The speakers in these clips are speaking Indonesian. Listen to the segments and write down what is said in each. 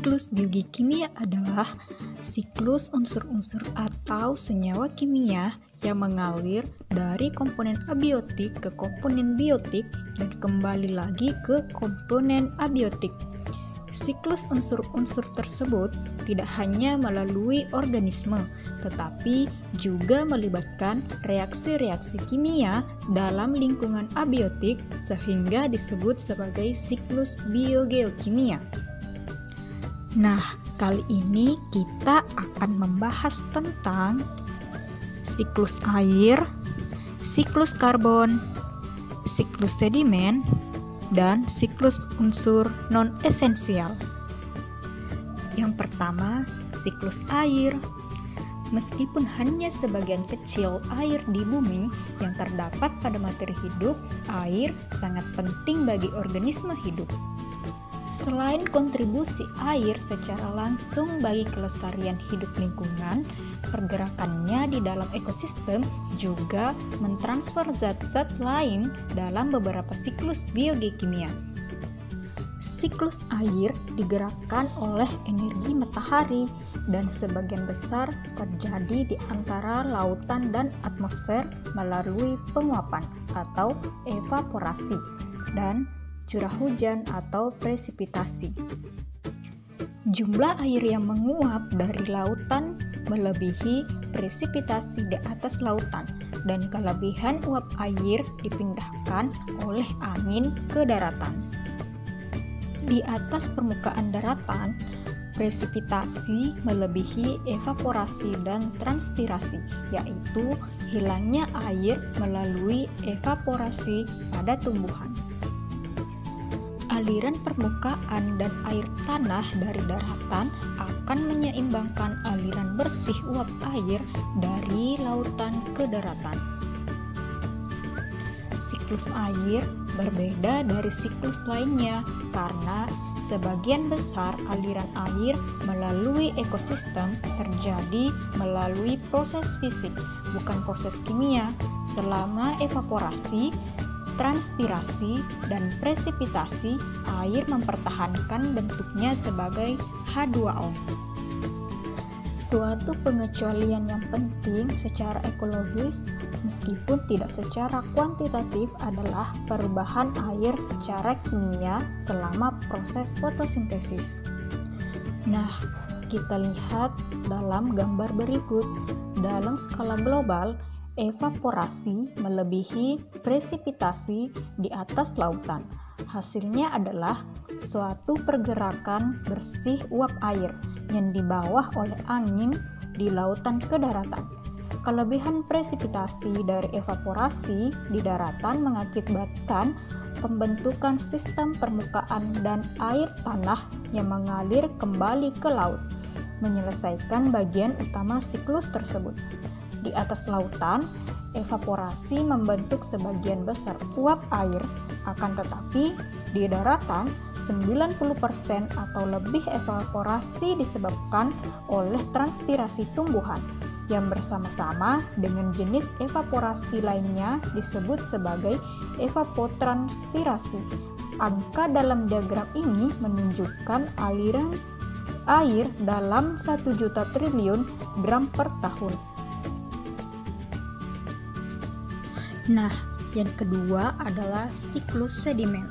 Siklus biokimia adalah siklus unsur-unsur atau senyawa kimia yang mengalir dari komponen abiotik ke komponen biotik dan kembali lagi ke komponen abiotik. Siklus unsur-unsur tersebut tidak hanya melalui organisme, tetapi juga melibatkan reaksi-reaksi kimia dalam lingkungan abiotik sehingga disebut sebagai siklus biogeokimia. Nah, kali ini kita akan membahas tentang siklus air, siklus karbon, siklus sedimen, dan siklus unsur non-esensial. Yang pertama, siklus air. Meskipun hanya sebagian kecil air di bumi yang terdapat pada materi hidup, air sangat penting bagi organisme hidup. Selain kontribusi air secara langsung bagi kelestarian hidup lingkungan, pergerakannya di dalam ekosistem juga mentransfer zat-zat lain dalam beberapa siklus biogeokimia. Siklus air digerakkan oleh energi matahari dan sebagian besar terjadi di antara lautan dan atmosfer melalui penguapan atau evaporasi dan curah hujan atau presipitasi. Jumlah air yang menguap dari lautan melebihi presipitasi di atas lautan, dan kelebihan uap air dipindahkan oleh angin ke daratan. Di atas permukaan daratan, presipitasi melebihi evaporasi dan transpirasi, yaitu hilangnya air melalui evaporasi pada tumbuhan. Aliran permukaan dan air tanah dari daratan akan menyeimbangkan aliran bersih uap air dari lautan ke daratan. Siklus air berbeda dari siklus lainnya karena sebagian besar aliran air melalui ekosistem terjadi melalui proses fisik, bukan proses kimia. Selama evaporasi, transpirasi, dan presipitasi, air mempertahankan bentuknya sebagai H2O. Suatu pengecualian yang penting secara ekologis, meskipun tidak secara kuantitatif, adalah perubahan air secara kimia selama proses fotosintesis. Nah, kita lihat dalam gambar berikut. Dalam skala global, evaporasi melebihi presipitasi di atas lautan. Hasilnya adalah suatu pergerakan bersih uap air yang dibawa oleh angin di lautan ke daratan. Kelebihan presipitasi dari evaporasi di daratan mengakibatkan pembentukan sistem permukaan dan air tanah yang mengalir kembali ke laut, menyelesaikan bagian utama siklus tersebut. Di atas lautan, evaporasi membentuk sebagian besar uap air, akan tetapi di daratan 90% atau lebih evaporasi disebabkan oleh transpirasi tumbuhan yang bersama-sama dengan jenis evaporasi lainnya disebut sebagai evapotranspirasi. Angka dalam diagram ini menunjukkan aliran air dalam 1 juta triliun gram per tahun. Nah, yang kedua adalah siklus sedimen.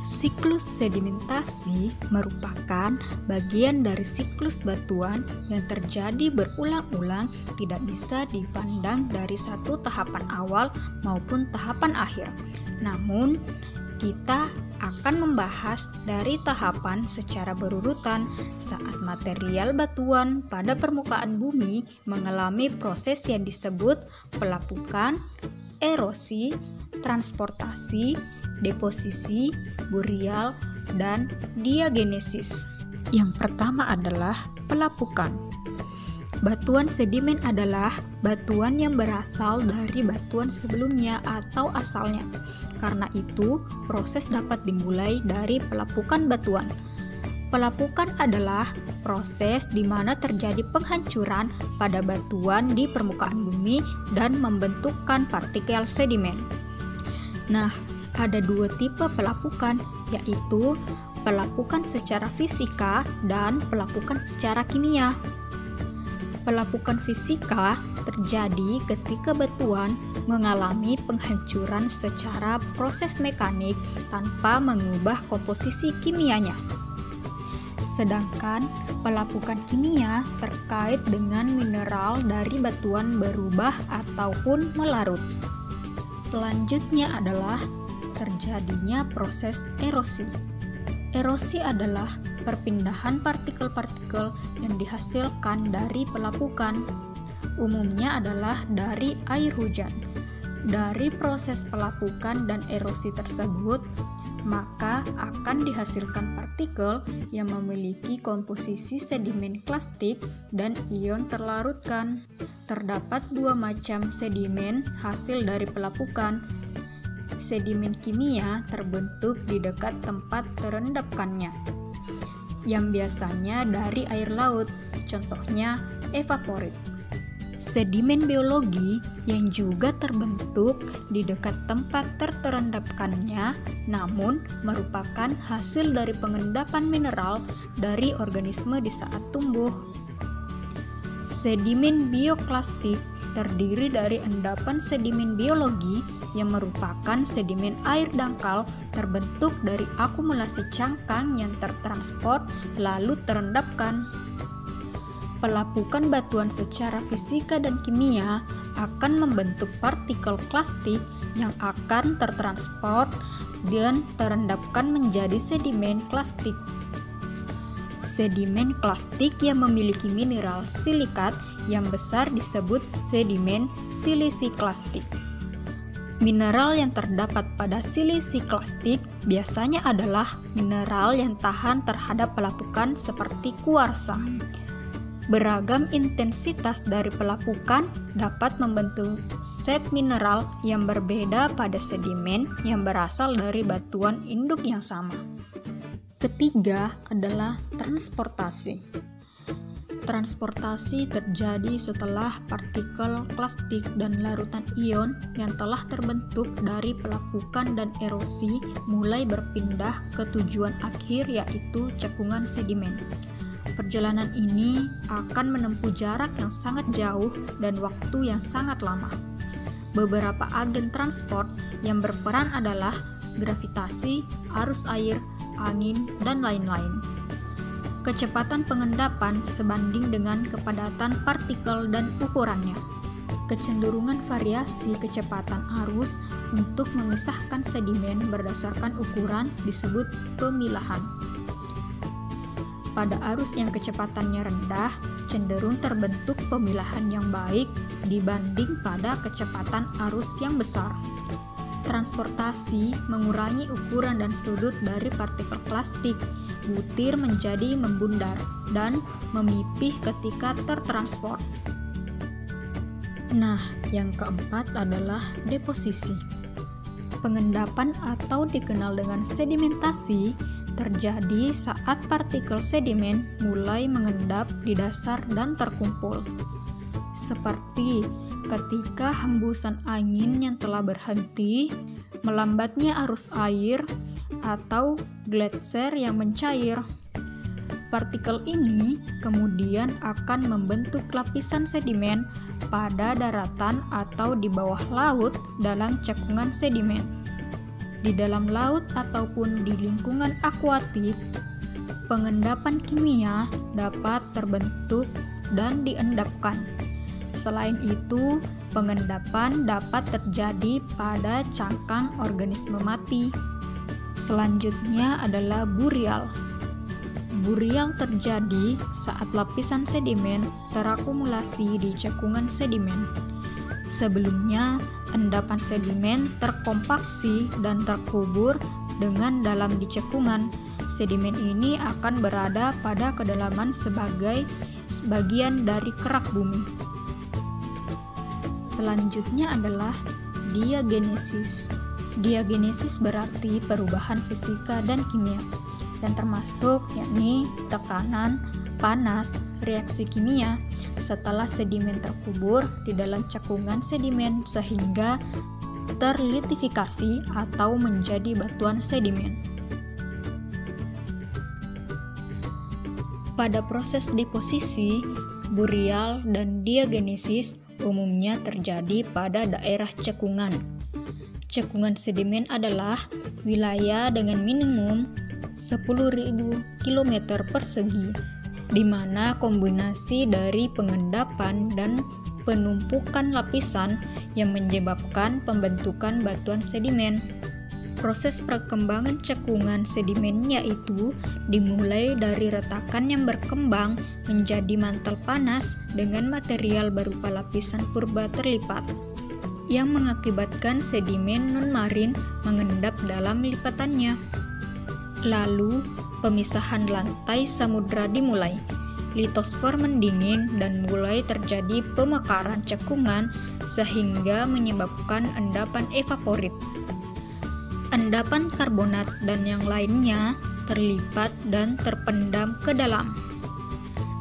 Siklus sedimentasi merupakan bagian dari siklus batuan yang terjadi berulang-ulang, tidak bisa dipandang dari satu tahapan awal maupun tahapan akhir. Namun, kita akan membahas dari tahapan secara berurutan saat material batuan pada permukaan bumi mengalami proses yang disebut pelapukan, erosi, transportasi, deposisi, burial, dan diagenesis. Yang pertama adalah pelapukan. Batuan sedimen adalah batuan yang berasal dari batuan sebelumnya atau asalnya. Karena itu, proses dapat dimulai dari pelapukan batuan. Pelapukan adalah proses di mana terjadi penghancuran pada batuan di permukaan bumi dan membentukkan partikel sedimen. Nah, ada dua tipe pelapukan, yaitu pelapukan secara fisika dan pelapukan secara kimia. Pelapukan fisika terjadi ketika batuan mengalami penghancuran secara proses mekanik tanpa mengubah komposisi kimianya. Sedangkan pelapukan kimia terkait dengan mineral dari batuan berubah ataupun melarut. Selanjutnya adalah terjadinya proses erosi. Erosi adalah perpindahan partikel-partikel yang dihasilkan dari pelapukan. Umumnya adalah dari air hujan. Dari proses pelapukan dan erosi tersebut, maka akan dihasilkan partikel yang memiliki komposisi sedimen klastik dan ion terlarutkan. Terdapat dua macam sedimen hasil dari pelapukan. Sedimen kimia terbentuk di dekat tempat terendapkannya, yang biasanya dari air laut, contohnya evaporit. Sedimen biologi yang juga terbentuk di dekat tempat terendapkannya, namun merupakan hasil dari pengendapan mineral dari organisme di saat tumbuh. Sedimen bioklastik terdiri dari endapan sedimen biologi yang merupakan sedimen air dangkal terbentuk dari akumulasi cangkang yang tertransport lalu terendapkan. Pelapukan batuan secara fisika dan kimia akan membentuk partikel plastik yang akan tertransport dan terendapkan menjadi sedimen plastik. Sedimen plastik yang memiliki mineral silikat yang besar disebut sedimen silisiklastik. Mineral yang terdapat pada silisiklastik biasanya adalah mineral yang tahan terhadap pelapukan seperti kuarsa. Beragam intensitas dari pelapukan dapat membentuk set mineral yang berbeda pada sedimen yang berasal dari batuan induk yang sama. Ketiga adalah transportasi. Transportasi terjadi setelah partikel plastik dan larutan ion yang telah terbentuk dari pelapukan dan erosi mulai berpindah ke tujuan akhir, yaitu cekungan sedimen. Perjalanan ini akan menempuh jarak yang sangat jauh dan waktu yang sangat lama. Beberapa agen transport yang berperan adalah gravitasi, arus air, angin, dan lain-lain. Kecepatan pengendapan sebanding dengan kepadatan partikel dan ukurannya. Kecenderungan variasi kecepatan arus untuk memisahkan sedimen berdasarkan ukuran disebut pemilahan. Pada arus yang kecepatannya rendah, cenderung terbentuk pemilahan yang baik dibanding pada kecepatan arus yang besar. Transportasi mengurangi ukuran dan sudut dari partikel plastik. Butir menjadi membundar dan memipih ketika tertransport. Nah, yang keempat adalah deposisi. Pengendapan atau dikenal dengan sedimentasi terjadi saat partikel sedimen mulai mengendap di dasar dan terkumpul. Seperti ketika hembusan angin yang telah berhenti, melambatnya arus air, atau gletser yang mencair. Partikel ini kemudian akan membentuk lapisan sedimen pada daratan atau di bawah laut dalam cekungan sedimen. Di dalam laut ataupun di lingkungan akuatik, pengendapan kimia dapat terbentuk dan diendapkan. Selain itu, pengendapan dapat terjadi pada cangkang organisme mati. Selanjutnya adalah burial. Burial terjadi saat lapisan sedimen terakumulasi di cekungan sedimen. Sebelumnya, endapan sedimen terkompaksi dan terkubur dengan dalam di cekungan. Sedimen ini akan berada pada kedalaman sebagai bagian dari kerak bumi. Selanjutnya adalah diagenesis. Diagenesis berarti perubahan fisika dan kimia, dan termasuk yakni tekanan, panas, reaksi kimia setelah sedimen terkubur di dalam cekungan sedimen sehingga terlitifikasi atau menjadi batuan sedimen. Pada proses deposisi, burial, dan diagenesis umumnya terjadi pada daerah cekungan. Cekungan sedimen adalah wilayah dengan minimum 10.000 km persegi, di mana kombinasi dari pengendapan dan penumpukan lapisan yang menyebabkan pembentukan batuan sedimen. Proses perkembangan cekungan sedimen yaitu dimulai dari retakan yang berkembang menjadi mantel panas dengan material berupa lapisan purba terlipat, yang mengakibatkan sedimen non-marin mengendap dalam lipatannya. Lalu, pemisahan lantai samudra dimulai. Litosfer mendingin dan mulai terjadi pemekaran cekungan sehingga menyebabkan endapan evaporit. Endapan karbonat dan yang lainnya terlipat dan terpendam ke dalam.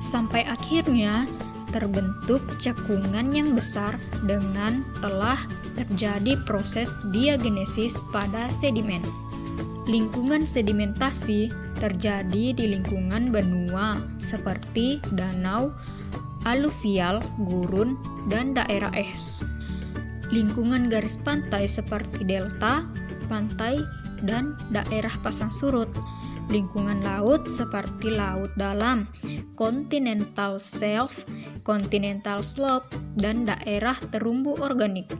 Sampai akhirnya terbentuk cekungan yang besar dengan telah terjadi proses diagenesis pada sedimen. Lingkungan sedimentasi terjadi di lingkungan benua seperti danau, aluvial, gurun, dan daerah es. Lingkungan garis pantai seperti delta, pantai, dan daerah pasang surut. Lingkungan laut seperti laut dalam, continental shelf, continental slope, dan daerah terumbu organik.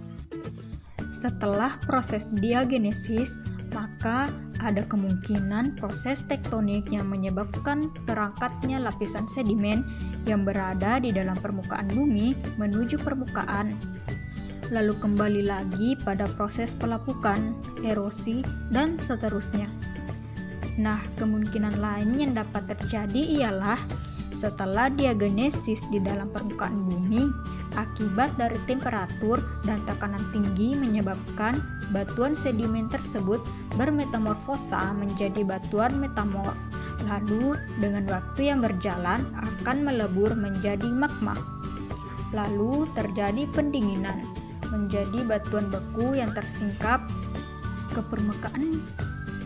Setelah proses diagenesis, maka ada kemungkinan proses tektonik yang menyebabkan terangkatnya lapisan sedimen yang berada di dalam permukaan bumi menuju permukaan. Lalu kembali lagi pada proses pelapukan, erosi, dan seterusnya. Nah, kemungkinan lain yang dapat terjadi ialah setelah diagenesis di dalam permukaan bumi, akibat dari temperatur dan tekanan tinggi menyebabkan batuan sedimen tersebut bermetamorfosa menjadi batuan metamorf. Lalu, dengan waktu yang berjalan akan melebur menjadi magma. Lalu terjadi pendinginan, menjadi batuan beku yang tersingkap ke permukaan.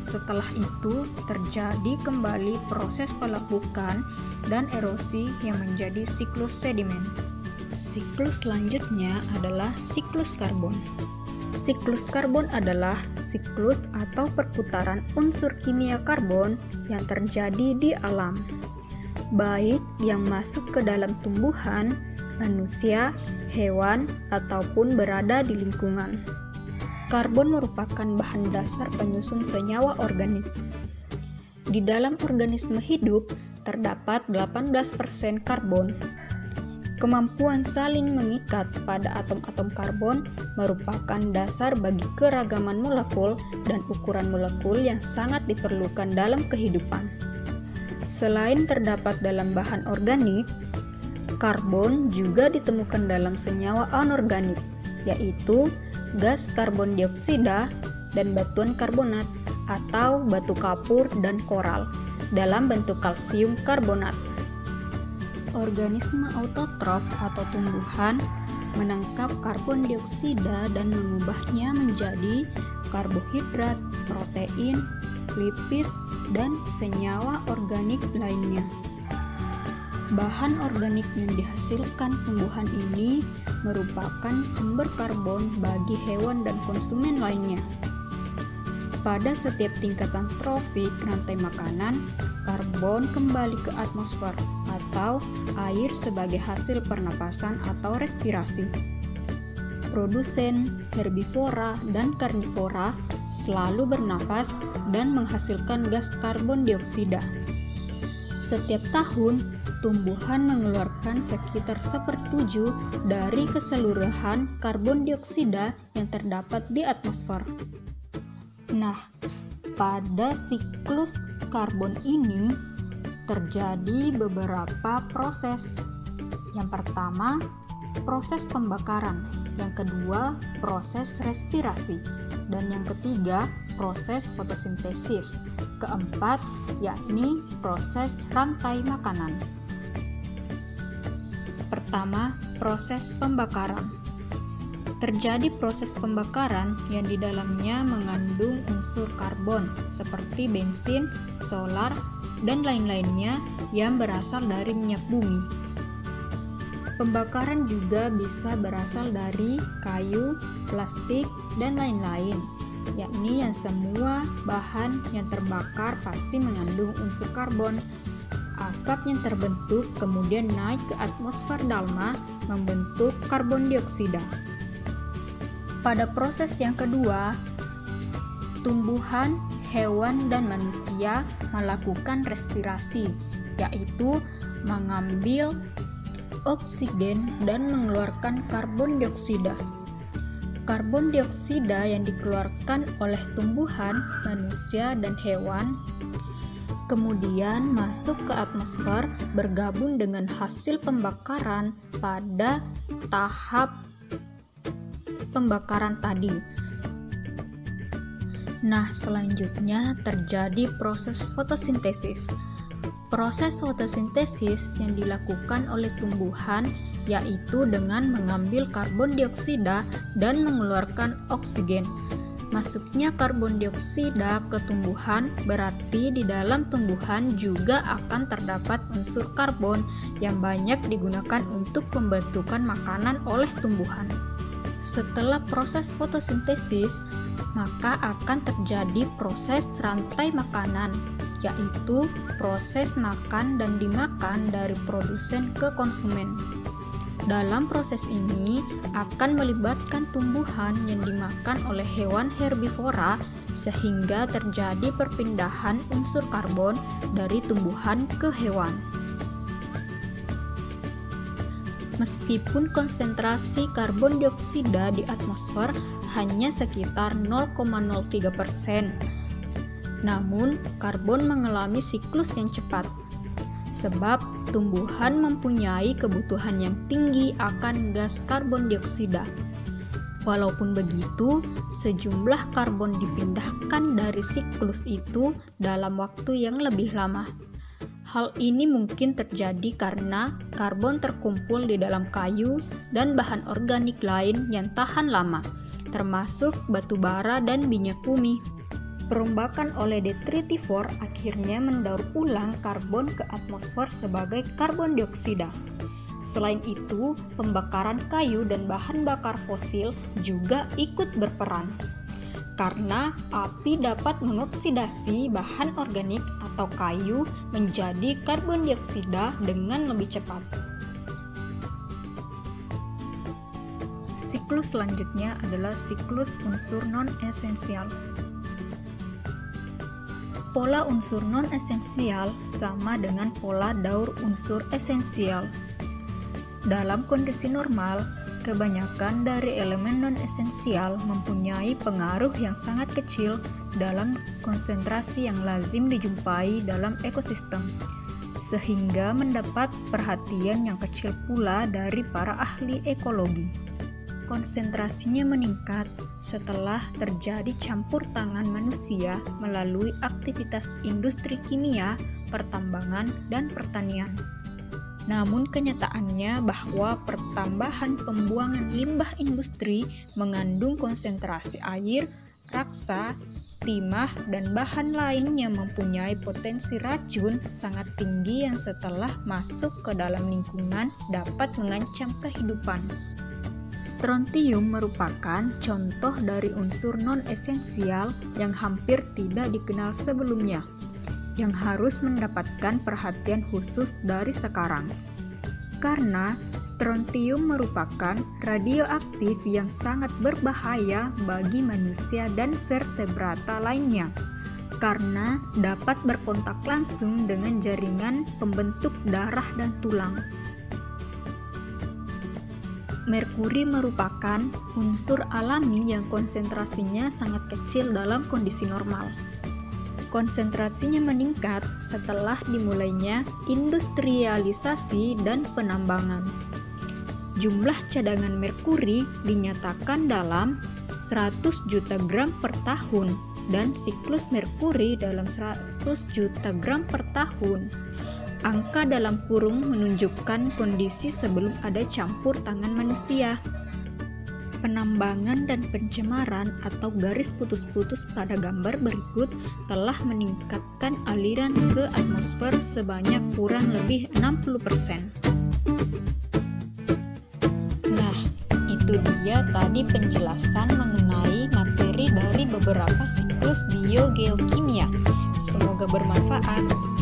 Setelah itu terjadi kembali proses pelapukan dan erosi yang menjadi siklus sedimen. Siklus selanjutnya adalah siklus karbon. Siklus karbon adalah siklus atau perputaran unsur kimia karbon yang terjadi di alam, baik yang masuk ke dalam tumbuhan, manusia, hewan, ataupun berada di lingkungan. Karbon merupakan bahan dasar penyusun senyawa organik. Di dalam organisme hidup terdapat 18% karbon. Kemampuan saling mengikat pada atom-atom karbon merupakan dasar bagi keragaman molekul dan ukuran molekul yang sangat diperlukan dalam kehidupan. Selain terdapat dalam bahan organik, karbon juga ditemukan dalam senyawa anorganik, yaitu gas karbon dioksida dan batuan karbonat atau batu kapur dan koral dalam bentuk kalsium karbonat. Organisme autotrof atau tumbuhan menangkap karbon dioksida dan mengubahnya menjadi karbohidrat, protein, lipid, dan senyawa organik lainnya. Bahan organik yang dihasilkan tumbuhan ini merupakan sumber karbon bagi hewan dan konsumen lainnya. Pada setiap tingkatan trofik rantai makanan, karbon kembali ke atmosfer atau air sebagai hasil pernapasan atau respirasi. Produsen, herbivora, dan karnivora selalu bernapas dan menghasilkan gas karbon dioksida. Setiap tahun, tumbuhan mengeluarkan sekitar 1/7 dari keseluruhan karbon dioksida yang terdapat di atmosfer. Nah, pada siklus karbon ini terjadi beberapa proses. Yang pertama, proses pembakaran. Yang kedua, proses respirasi. Dan yang ketiga, proses fotosintesis. Keempat, yakni proses rantai makanan. Pertama, proses pembakaran. Terjadi proses pembakaran yang di dalamnya mengandung unsur karbon seperti bensin, solar, dan lain-lainnya yang berasal dari minyak bumi. Pembakaran juga bisa berasal dari kayu, plastik, dan lain-lain, yakni yang semua bahan yang terbakar pasti mengandung unsur karbon. Asap yang terbentuk kemudian naik ke atmosfer Dalma membentuk karbon dioksida. Pada proses yang kedua, tumbuhan, hewan, dan manusia melakukan respirasi, yaitu mengambil oksigen dan mengeluarkan karbon dioksida. Karbon dioksida yang dikeluarkan oleh tumbuhan, manusia, dan hewan kemudian masuk ke atmosfer bergabung dengan hasil pembakaran pada tahap pembakaran tadi. Nah, selanjutnya terjadi proses fotosintesis. Proses fotosintesis yang dilakukan oleh tumbuhan yaitu dengan mengambil karbon dioksida dan mengeluarkan oksigen. Masuknya karbon dioksida ke tumbuhan berarti di dalam tumbuhan juga akan terdapat unsur karbon yang banyak digunakan untuk pembentukan makanan oleh tumbuhan. Setelah proses fotosintesis, maka akan terjadi proses rantai makanan, yaitu proses makan dan dimakan dari produsen ke konsumen. Dalam proses ini akan melibatkan tumbuhan yang dimakan oleh hewan herbivora sehingga terjadi perpindahan unsur karbon dari tumbuhan ke hewan. Meskipun konsentrasi karbon dioksida di atmosfer hanya sekitar 0,03%, namun karbon mengalami siklus yang cepat. Sebab tumbuhan mempunyai kebutuhan yang tinggi akan gas karbon dioksida. Walaupun begitu, sejumlah karbon dipindahkan dari siklus itu dalam waktu yang lebih lama. Hal ini mungkin terjadi karena karbon terkumpul di dalam kayu dan bahan organik lain yang tahan lama, termasuk batu bara dan minyak bumi. Perombakan oleh detritivor akhirnya mendaur ulang karbon ke atmosfer sebagai karbon dioksida. Selain itu, pembakaran kayu dan bahan bakar fosil juga ikut berperan. Karena api dapat mengoksidasi bahan organik atau kayu menjadi karbon dioksida dengan lebih cepat. Siklus selanjutnya adalah siklus unsur non-esensial. Pola unsur non-esensial sama dengan pola daur unsur esensial. Dalam kondisi normal, kebanyakan dari elemen non-esensial mempunyai pengaruh yang sangat kecil dalam konsentrasi yang lazim dijumpai dalam ekosistem, sehingga mendapat perhatian yang kecil pula dari para ahli ekologi. Konsentrasinya meningkat setelah terjadi campur tangan manusia melalui aktivitas industri kimia, pertambangan, dan pertanian. Namun kenyataannya bahwa pertambahan pembuangan limbah industri mengandung konsentrasi air, raksa, timah, dan bahan lain yang mempunyai potensi racun sangat tinggi yang setelah masuk ke dalam lingkungan dapat mengancam kehidupan. Strontium merupakan contoh dari unsur non-esensial yang hampir tidak dikenal sebelumnya, yang harus mendapatkan perhatian khusus dari sekarang. Karena strontium merupakan radioaktif yang sangat berbahaya bagi manusia dan vertebrata lainnya, karena dapat berkontak langsung dengan jaringan pembentuk darah dan tulang. Merkuri merupakan unsur alami yang konsentrasinya sangat kecil dalam kondisi normal. Konsentrasinya meningkat setelah dimulainya industrialisasi dan penambangan. Jumlah cadangan merkuri dinyatakan dalam 100 juta gram per tahun dan siklus merkuri dalam 100 juta gram per tahun. Angka dalam kurung menunjukkan kondisi sebelum ada campur tangan manusia. Penambangan dan pencemaran atau garis putus-putus pada gambar berikut telah meningkatkan aliran ke atmosfer sebanyak kurang lebih 60%. Nah, itu dia tadi penjelasan mengenai materi dari beberapa siklus biogeokimia. Semoga bermanfaat.